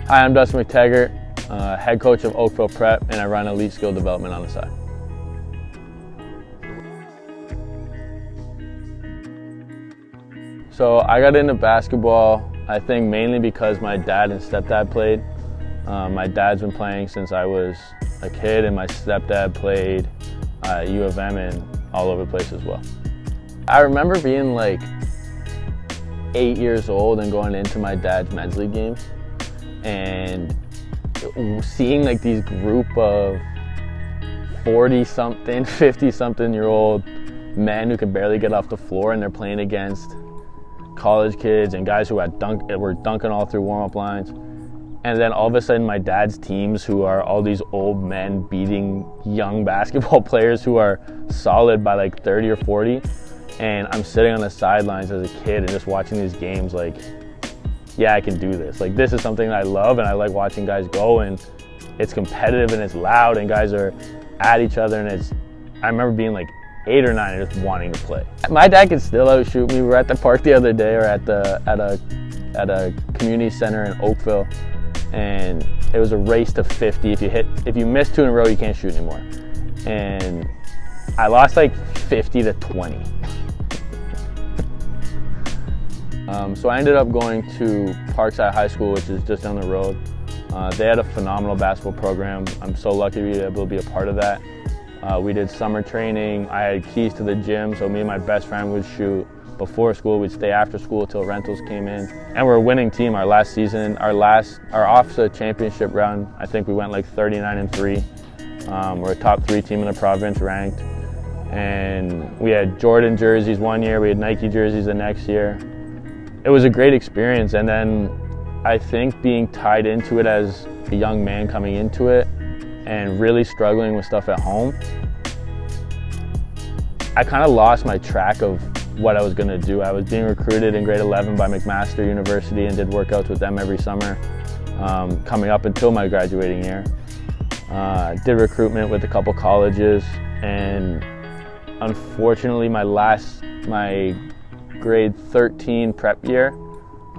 Hi, I'm Dustin Mactaggart, head coach of Oakville Prep, and I run elite skill development on the side. So I got into basketball, I think mainly because my dad and stepdad played. My dad's been playing since I was a kid, and my stepdad played at U of M and all over the place as well. I remember being like 8 years old and going into my dad's men's league games and seeing like these group of 40-something, 50-something-year-old men who can barely get off the floor, and they're playing against college kids and guys who were dunking all through warm-up lines. And then all of a sudden my dad's teams, who are all these old men beating young basketball players who are solid by like 30 or 40. And I'm sitting on the sidelines as a kid and just watching these games like, yeah, I can do this. Like, this is something that I love, and I like watching guys go, and it's competitive and it's loud and guys are at each other, and I remember being like 8 or 9 and just wanting to play. My dad could still outshoot me. We were at the park the other day, or at a community center in Oakville, and it was a race to 50. If you miss 2 in a row, you can't shoot anymore. And I lost like 50 to 20. So I ended up going to Parkside High School, which is just down the road. They had a phenomenal basketball program. I'm so lucky to be able to be a part of that. We did summer training. I had keys to the gym, so me and my best friend would shoot before school. We'd stay after school until rentals came in. And we're a winning team. Our last season, our OFSA championship round, I think we went like 39-3. We're a top 3 team in the province ranked. And we had Jordan jerseys one year, we had Nike jerseys the next year. It was a great experience, and then I think being tied into it as a young man coming into it and really struggling with stuff at home, I kind of lost my track of what I was going to do. I was being recruited in grade 11 by McMaster University and did workouts with them every summer coming up until my graduating year. Did recruitment with a couple colleges, and unfortunately my grade 13 prep year,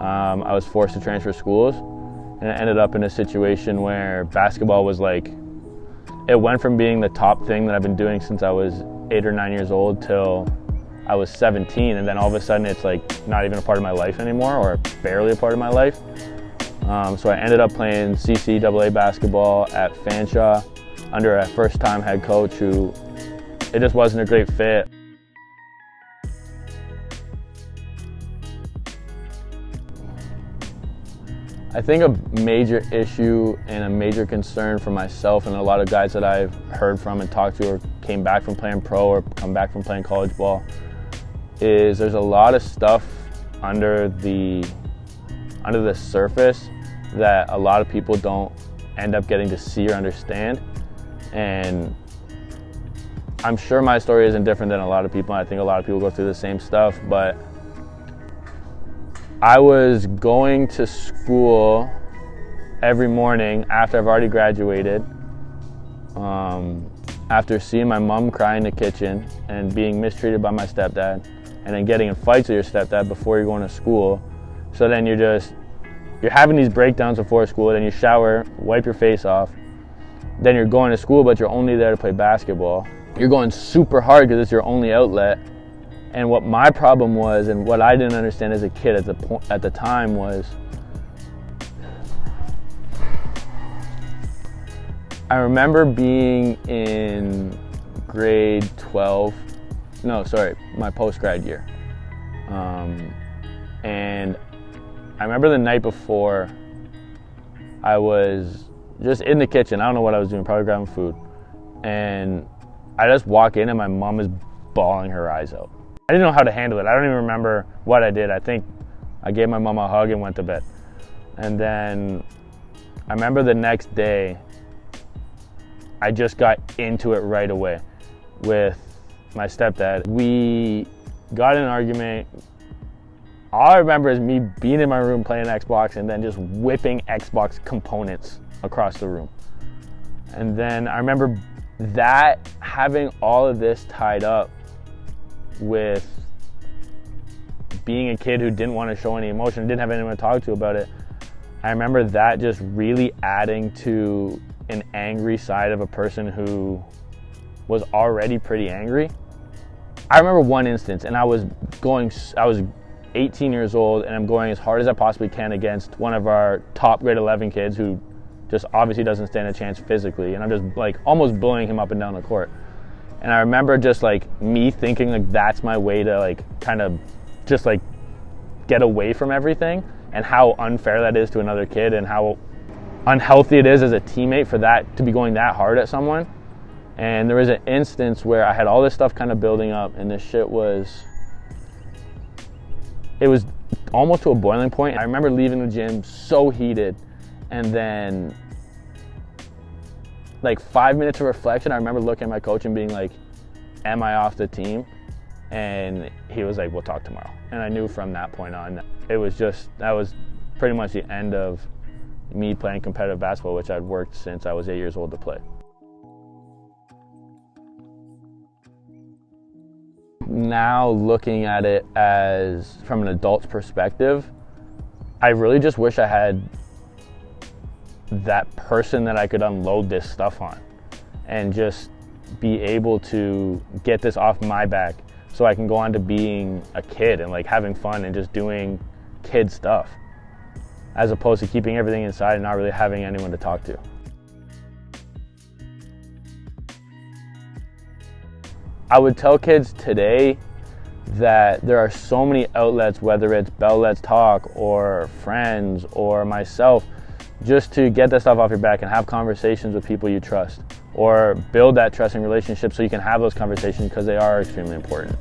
I was forced to transfer schools, and I ended up in a situation where basketball was like, it went from being the top thing that I've been doing since I was 8 or 9 years old till I was 17, and then all of a sudden it's like not even a part of my life anymore, or barely a part of my life. So I ended up playing CCAA basketball at Fanshawe under a first-time head coach who, it just wasn't a great fit. I think a major issue and a major concern for myself and a lot of guys that I've heard from and talked to, or came back from playing pro or come back from playing college ball, is there's a lot of stuff under the surface that a lot of people don't end up getting to see or understand. And I'm sure my story isn't different than a lot of people. I think a lot of people go through the same stuff, but I was going to school every morning after I've already graduated, after seeing my mom cry in the kitchen and being mistreated by my stepdad, and then getting in fights with your stepdad before you're going to school. So then you're having these breakdowns before school, then you shower, wipe your face off, then you're going to school, but you're only there to play basketball. You're going super hard because it's your only outlet. And what my problem was, and what I didn't understand as a kid at the time, was I remember being in grade 12, my post-grad year. And I remember the night before, I was just in the kitchen. I don't know what I was doing, probably grabbing food. And I just walk in and my mom is bawling her eyes out. I didn't know how to handle it. I don't even remember what I did. I think I gave my mom a hug and went to bed. And then I remember the next day, I just got into it right away with my stepdad. We got in an argument. All I remember is me being in my room playing Xbox and then just whipping Xbox components across the room. And then I remember that, having all of this tied up with being a kid who didn't want to show any emotion, didn't have anyone to talk to about it, I remember that just really adding to an angry side of a person who was already pretty angry. I remember one instance, and I was 18 years old, and I'm going as hard as I possibly can against one of our top grade 11 kids who just obviously doesn't stand a chance physically, and I'm just like almost bullying him up and down the court. And I remember just like me thinking like that's my way to like kind of just like get away from everything, and how unfair that is to another kid, and how unhealthy it is as a teammate for that to be going that hard at someone. And there was an instance where I had all this stuff kind of building up, and this shit was almost to a boiling point. I remember leaving the gym so heated, and then like 5 minutes of reflection, I remember looking at my coach and being like, am I off the team? And he was like, we'll talk tomorrow. And I knew from that point on, that was pretty much the end of me playing competitive basketball, which I'd worked since I was 8 years old to play. Now looking at it as from an adult's perspective, I really just wish I had that person that I could unload this stuff on and just be able to get this off my back so I can go on to being a kid and like having fun and just doing kid stuff, as opposed to keeping everything inside and not really having anyone to talk to. I would tell kids today that there are so many outlets, whether it's Bell Let's Talk or friends or myself, just to get that stuff off your back and have conversations with people you trust, or build that trusting relationship so you can have those conversations, because they are extremely important.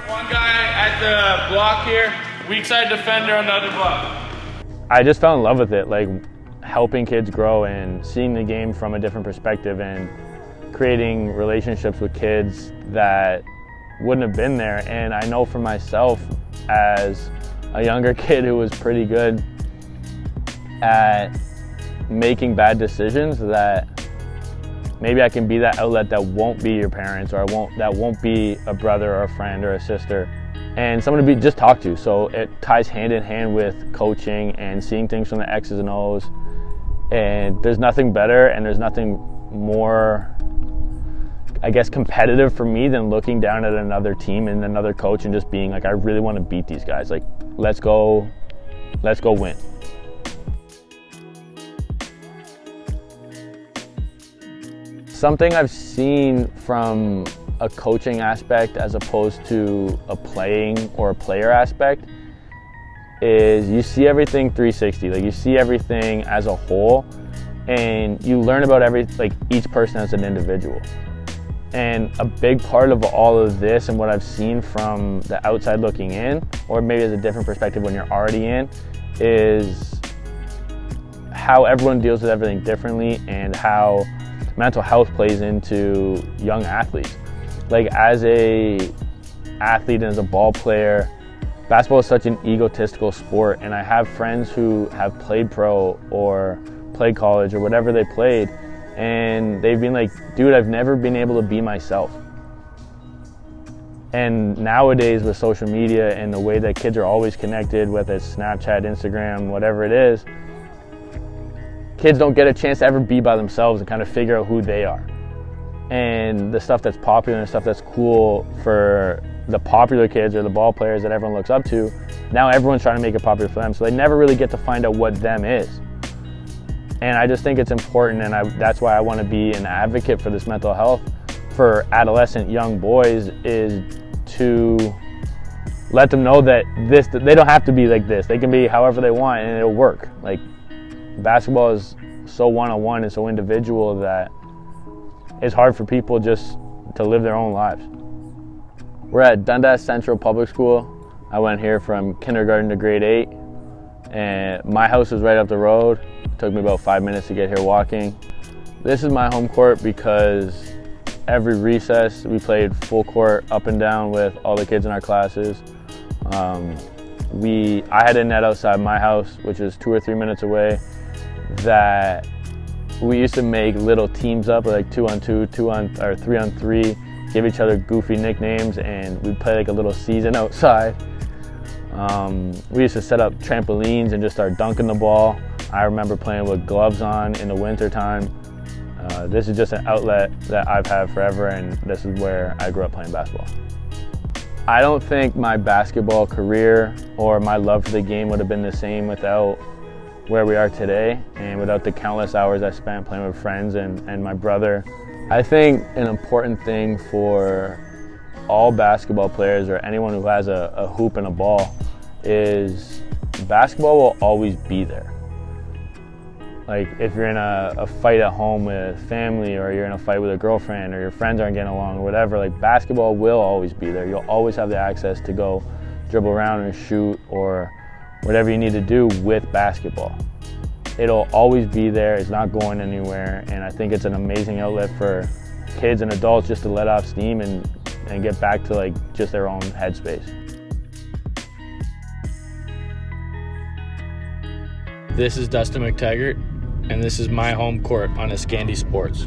One guy at the block here, weak side defender on the other block. I just fell in love with it, like helping kids grow and seeing the game from a different perspective and creating relationships with kids that wouldn't have been there. And I know for myself, as a younger kid who was pretty good at making bad decisions, that maybe I can be that outlet that won't be your parents, or that won't be a brother or a friend or a sister, and someone to just talk to. So it ties hand in hand with coaching and seeing things from the X's and O's. And there's nothing better and there's nothing more, I guess, competitive for me than looking down at another team and another coach and just being like, I really want to beat these guys. Like, let's go win. Something I've seen from a coaching aspect as opposed to a playing or a player aspect is you see everything 360. Like, you see everything as a whole, and you learn about each person as an individual. And a big part of all of this, and what I've seen from the outside looking in, or maybe as a different perspective when you're already in, is how everyone deals with everything differently, and how mental health plays into young athletes. Like, as a athlete and as a ball player, basketball is such an egotistical sport, and I have friends who have played pro or played college or whatever they played, and they've been like, dude, I've never been able to be myself. And nowadays with social media and the way that kids are always connected, whether it's Snapchat, Instagram, whatever it is, kids don't get a chance to ever be by themselves and kind of figure out who they are. And the stuff that's popular and the stuff that's cool for the popular kids or the ball players that everyone looks up to, now everyone's trying to make it popular for them, so they never really get to find out what them is. And I just think it's important, and that's why I want to be an advocate for this mental health for adolescent young boys, is to let them know that they don't have to be like this. They can be however they want and it'll work. Like, basketball is so one-on-one and so individual that it's hard for people just to live their own lives. We're at Dundas Central Public School. I went here from kindergarten to grade 8, and my house is right up the road. It took me about 5 minutes to get here walking. This is my home court because every recess we played full court up and down with all the kids in our classes. I had a net outside my house, which is 2 or 3 minutes away, that we used to make little teams up, like 2-on-2, 3-on-3, give each other goofy nicknames, and we'd play like a little season outside. We used to set up trampolines and just start dunking the ball. I remember playing with gloves on in the wintertime. This is just an outlet that I've had forever, and this is where I grew up playing basketball. I don't think my basketball career or my love for the game would have been the same without where we are today and without the countless hours I spent playing with friends and my brother. I think an important thing for all basketball players or anyone who has a hoop and a ball is basketball will always be there. Like if you're in a fight at home with family, or you're in a fight with a girlfriend, or your friends aren't getting along or whatever, like basketball will always be there. You'll always have the access to go dribble around and shoot or whatever you need to do with basketball. It'll always be there, it's not going anywhere, and I think it's an amazing outlet for kids and adults just to let off steam and get back to like just their own headspace. This is Dustin Mactaggart, and this is my home court on Eskandy Sports.